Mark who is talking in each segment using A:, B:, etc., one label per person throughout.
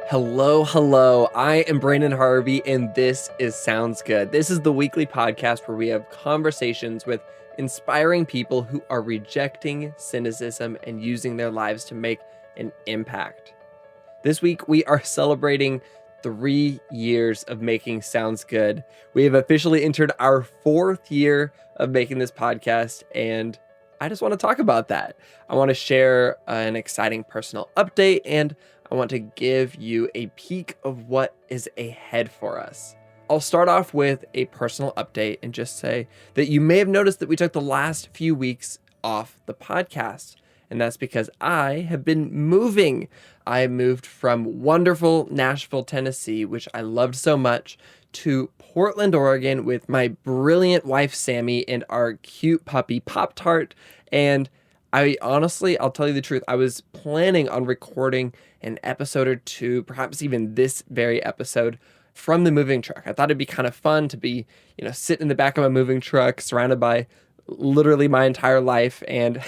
A: Hello, hello. I am Brandon Harvey, and this is Sounds Good. This is the weekly podcast where we have conversations with inspiring people who are rejecting cynicism and using their lives to make an impact. This week, we are celebrating 3 years of making Sounds Good. We have officially entered our 4th year of making this podcast, and I just want to talk about that. I want to share an exciting personal update, and I want to give you a peek of what is ahead for us. I'll start off with a personal update and just say that you may have noticed that we took the last few weeks off the podcast, and that's because I have been moving. I moved from wonderful Nashville, Tennessee, which I loved so much, to Portland, Oregon with my brilliant wife, Sammy, and our cute puppy, Pop-Tart. And I'll tell you the truth, I was planning on recording an episode or two, perhaps even this very episode, from the moving truck. I thought it'd be kind of fun to be, sit in the back of a moving truck surrounded by literally my entire life and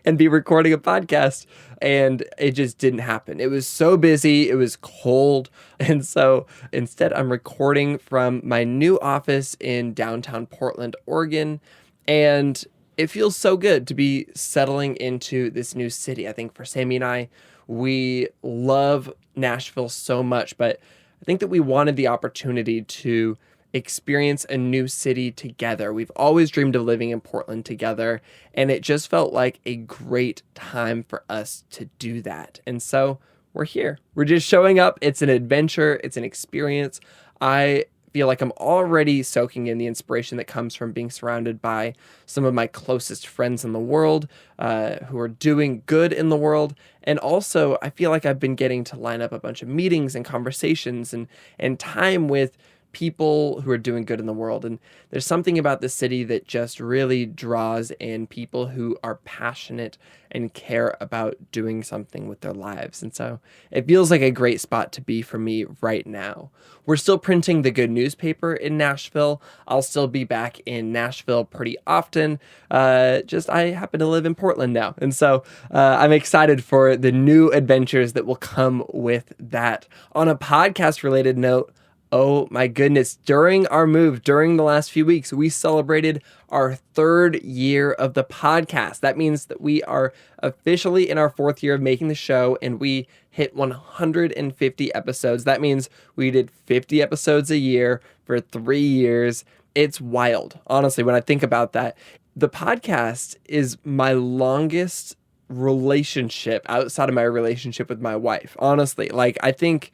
A: and be recording a podcast. And it just didn't happen. It was so busy, it was cold. And so instead I'm recording from my new office in downtown Portland, Oregon. And it feels so good to be settling into this new city. I think for Sammy and I, we love Nashville so much, but I think that we wanted the opportunity to experience a new city together. We've always dreamed of living in Portland together, and it just felt like a great time for us to do that. And so we're here. We're just showing up. It's an adventure. It's an experience. I feel like I'm already soaking in the inspiration that comes from being surrounded by some of my closest friends in the world who are doing good in the world. And also, I feel like I've been getting to line up a bunch of meetings and conversations and time with people who are doing good in the world. And there's something about the city that just really draws in people who are passionate and care about doing something with their lives. And so it feels like a great spot to be for me right now. We're still printing the Good newspaper in Nashville. I'll still be back in Nashville pretty often. I happen to live in Portland now. And so I'm excited for the new adventures that will come with that. On a podcast related note, oh my goodness, during our move, during the last few weeks, we celebrated our 3rd year of the podcast. That means that we are officially in our 4th year of making the show, and we hit 150 episodes. That means we did 50 episodes a year for 3 years. It's wild. Honestly, when I think about that, the podcast is my longest relationship outside of my relationship with my wife. Honestly, I think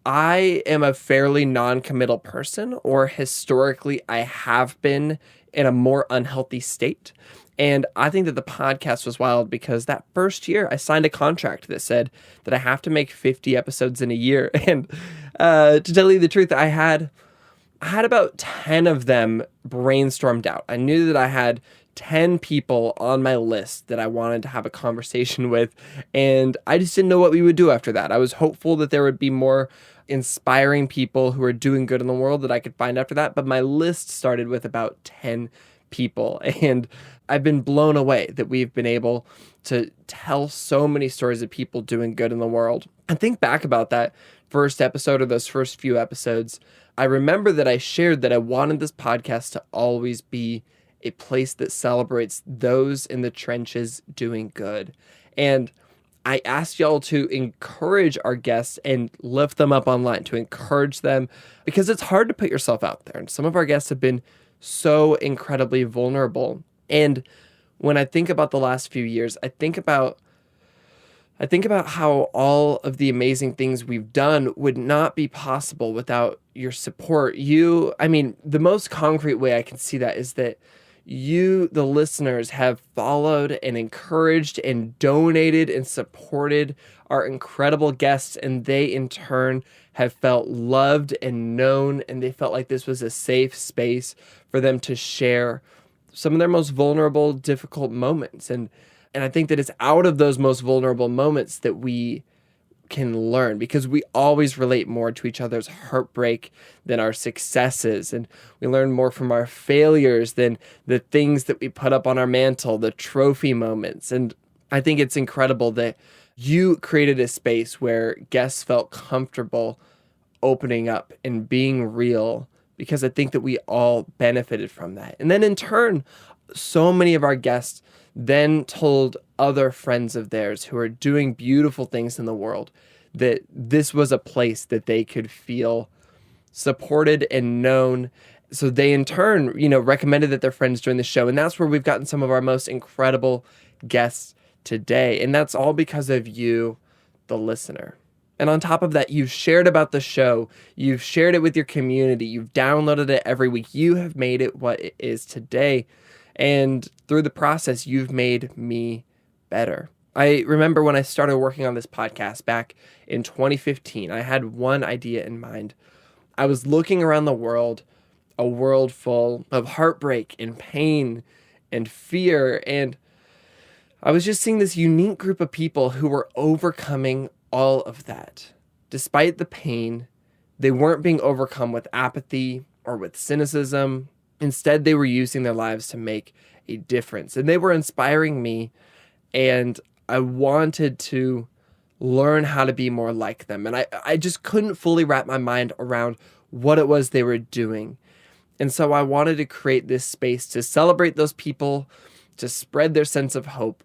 A: I am a fairly non-committal person, or historically I have been in a more unhealthy state. And I think that the podcast was wild because that first year I signed a contract that said that I have to make 50 episodes in a year. And to tell you the truth, I had about 10 of them brainstormed out. I knew that I had 10 people on my list that I wanted to have a conversation with, and I just didn't know what we would do after that. I was hopeful that there would be more inspiring people who are doing good in the world that I could find after that, but my list started with about 10 people, and I've been blown away that we've been able to tell so many stories of people doing good in the world. And think back about that first episode or those first few episodes. I remember that I shared that I wanted this podcast to always be a place that celebrates those in the trenches doing good. And I asked y'all to encourage our guests and lift them up online, to encourage them, because it's hard to put yourself out there. And some of our guests have been so incredibly vulnerable. And when I think about the last few years, I think about how all of the amazing things we've done would not be possible without your support. The most concrete way I can see that is that you, the listeners, have followed and encouraged and donated and supported our incredible guests, and they in turn have felt loved and known, and they felt like this was a safe space for them to share some of their most vulnerable, difficult moments. And I think that it's out of those most vulnerable moments that we can learn, because we always relate more to each other's heartbreak than our successes, and we learn more from our failures than the things that we put up on our mantle, the trophy moments. And I think it's incredible that You created a space where guests felt comfortable opening up and being real, because I think that we all benefited from that. And then in turn, so many of our guests then told other friends of theirs who are doing beautiful things in the world that this was a place that they could feel supported and known. So they in turn, recommended that their friends join the show. And that's where we've gotten some of our most incredible guests today. And that's all because of you, the listener. And on top of that, you've shared about the show. You've shared it with your community. You've downloaded it every week. You have made it what it is today. And through the process, you've made me better. I remember when I started working on this podcast back in 2015, I had one idea in mind. I was looking around the world, a world full of heartbreak and pain and fear. And I was just seeing this unique group of people who were overcoming all of that. Despite the pain, they weren't being overcome with apathy or with cynicism. Instead, they were using their lives to make a difference. And they were inspiring me. And I wanted to learn how to be more like them. And I just couldn't fully wrap my mind around what it was they were doing. And so I wanted to create this space to celebrate those people, to spread their sense of hope,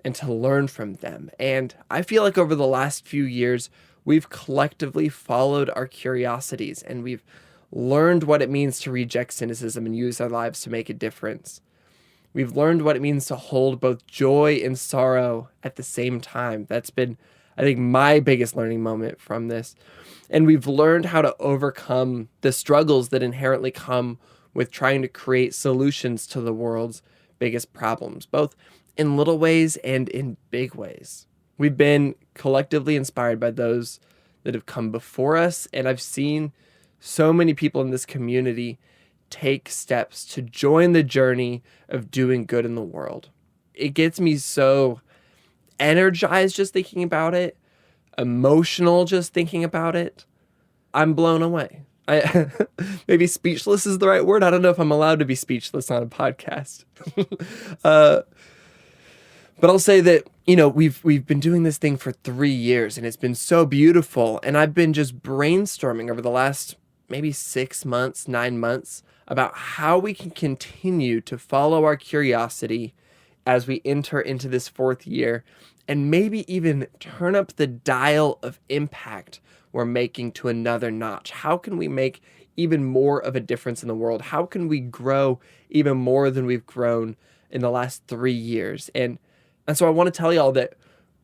A: and to learn from them. And I feel like over the last few years, we've collectively followed our curiosities, and we've learned what it means to reject cynicism and use our lives to make a difference. We've learned what it means to hold both joy and sorrow at the same time. That's been, I think, my biggest learning moment from this. And we've learned how to overcome the struggles that inherently come with trying to create solutions to the world's biggest problems, both in little ways and in big ways. We've been collectively inspired by those that have come before us, and I've seen so many people in this community take steps to join the journey of doing good in the world. It gets me so energized just thinking about it, emotional just thinking about it. I'm blown away. Maybe speechless is the right word. I don't know if I'm allowed to be speechless on a podcast. But I'll say that, we've been doing this thing for 3 years, and it's been so beautiful. And I've been just brainstorming over the last maybe 6 months, 9 months, about how we can continue to follow our curiosity as we enter into this 4th year, and maybe even turn up the dial of impact we're making to another notch. How can we make even more of a difference in the world? How can we grow even more than we've grown in the last 3 years? And so I want to tell y'all that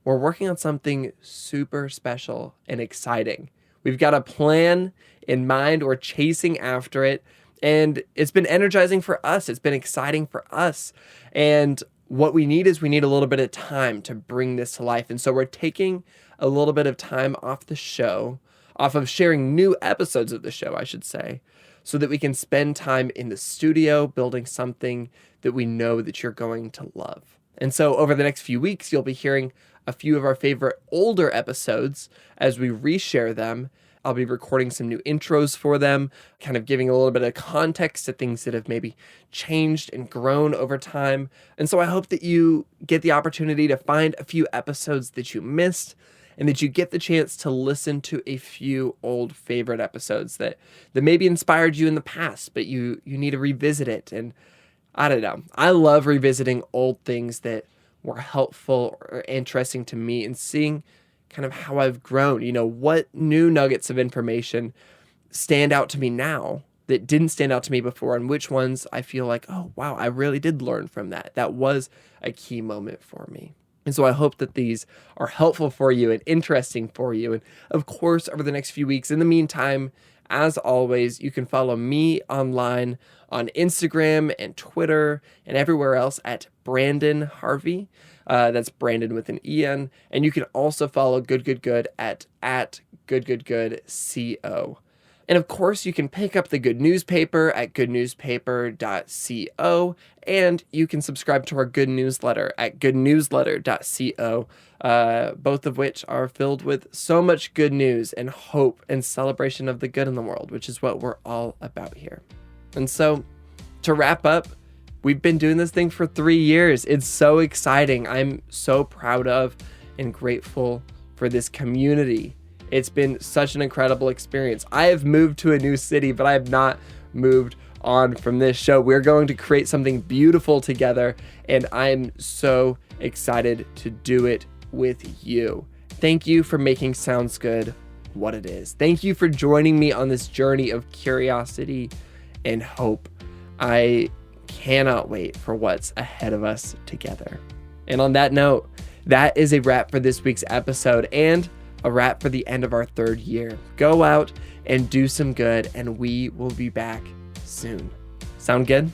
A: we're working on something super special and exciting. We've got a plan in mind. We're chasing after it. And it's been energizing for us. It's been exciting for us. And what we need is a little bit of time to bring this to life. And so we're taking a little bit of time off the show, off of sharing new episodes of the show, I should say, so that we can spend time in the studio building something that we know that you're going to love. And so over the next few weeks, you'll be hearing a few of our favorite older episodes as we reshare them. I'll be recording some new intros for them, kind of giving a little bit of context to things that have maybe changed and grown over time. And so I hope that you get the opportunity to find a few episodes that you missed, and that you get the chance to listen to a few old favorite episodes that maybe inspired you in the past, but you need to revisit it. And I don't know. I love revisiting old things that were helpful or interesting to me, and seeing kind of how I've grown. What new nuggets of information stand out to me now that didn't stand out to me before, and which ones I feel like, oh, wow, I really did learn from that. That was a key moment for me. And so I hope that these are helpful for you and interesting for you. And of course, over the next few weeks, in the meantime, as always, you can follow me online on Instagram and Twitter and everywhere else at Brandon Harvey. That's Brandon with an E-N. And you can also follow Good Good Good at GoodGoodGoodCo. And of course, you can pick up the Good Newspaper at goodnewspaper.co, and you can subscribe to our Good Newsletter at goodnewsletter.co, both of which are filled with so much good news and hope and celebration of the good in the world, which is what we're all about here. And so, to wrap up, we've been doing this thing for 3 years. It's so exciting. I'm so proud of and grateful for this community. It's been such an incredible experience. I have moved to a new city, but I have not moved on from this show. We're going to create something beautiful together, and I'm so excited to do it with you. Thank you for making Sounds Good what it is. Thank you for joining me on this journey of curiosity and hope. I cannot wait for what's ahead of us together. And on that note, that is a wrap for this week's episode and a wrap for the end of our 3rd year. Go out and do some good, and we will be back soon. Sound good?